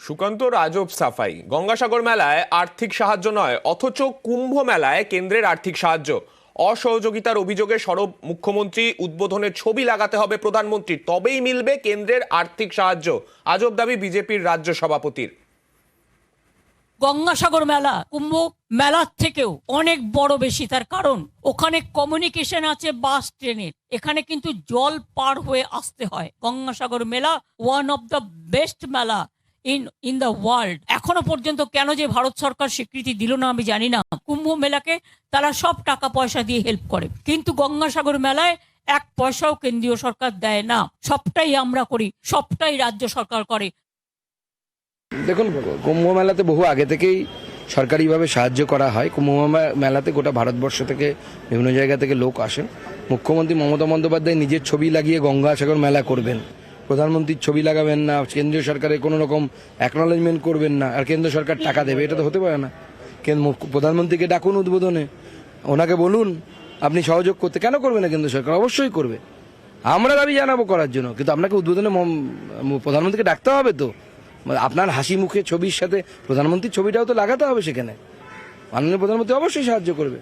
সুকান্তর আজব সাফাই। গঙ্গাসাগর মেলায় আর্থিক সাহায্য নয়, অথচ কুম্ভ মেলায় কেন্দ্রের আর্থিক সাহায্য। অসহযোগিতার অভিযোগে সরব মুখ্যমন্ত্রী, উদ্বোধনের ছবি লাগাতে হবে প্রধানমন্ত্রীর, তবেই মিলবে কেন্দ্রের আর্থিক সাহায্য। আজব দাবি বিজেপির রাজ্য সভাপতির। গঙ্গাসাগর মেলা কুম্ভ মেলার থেকেও অনেক বড় বেশি, তার কারণ ওখানে কমিউনিকেশন আছে বাস ট্রেনের, এখানে কিন্তু জল পার হয়ে আসতে হয়। গঙ্গাসাগর মেলা ওয়ান অফ দ্য বেস্ট মেলা ইন দ্য ওয়ার্ল্ড। এখনো পর্যন্ত কেন যে ভারত সরকার স্বীকৃতি দিল না আমি জানি না। কুম্ভ মেলাকে তারা সব টাকা পয়সা দিয়ে হেল্প করে, কিন্তু গঙ্গাসাগর মেলায় এক পয়সাও কেন্দ্রীয় সরকার দেয় না। সবটাই আমরা করি, সবটাই রাজ্য সরকার করে। দেখুন, কুম্ভ মেলাতে বহু আগে থেকেই সরকারিভাবে সাহায্য করা হয়। কুম্ভ মেলাতে গোটা ভারতবর্ষ থেকে বিভিন্ন জায়গা থেকে লোক আসেন। মুখ্যমন্ত্রী মমতা বন্দ্যোপাধ্যায় নিজের ছবি লাগিয়ে গঙ্গাসাগর মেলা করবেন, প্রধানমন্ত্রীর ছবি লাগাবেন না, কেন্দ্রীয় সরকারের কোনো রকম অ্যাকনলেজমেন্ট করবেন না, আর কেন্দ্র সরকার টাকা দেবে, এটা তো হতে পারে না। প্রধানমন্ত্রীকে ডাকুন উদ্বোধনে, ওনাকে বলুন আপনি সহযোগ করতে, কেন করবে না কেন্দ্র সরকার? অবশ্যই করবে, আমরা দাবি জানাবো করার জন্য, কিন্তু আপনাকে উদ্বোধনে প্রধানমন্ত্রীকে ডাকতে হবে তো। আপনার হাসি মুখে ছবির সাথে প্রধানমন্ত্রীর ছবিটাও তো লাগাতে হবে সেখানে। মাননীয় প্রধানমন্ত্রী অবশ্যই সাহায্য করবে।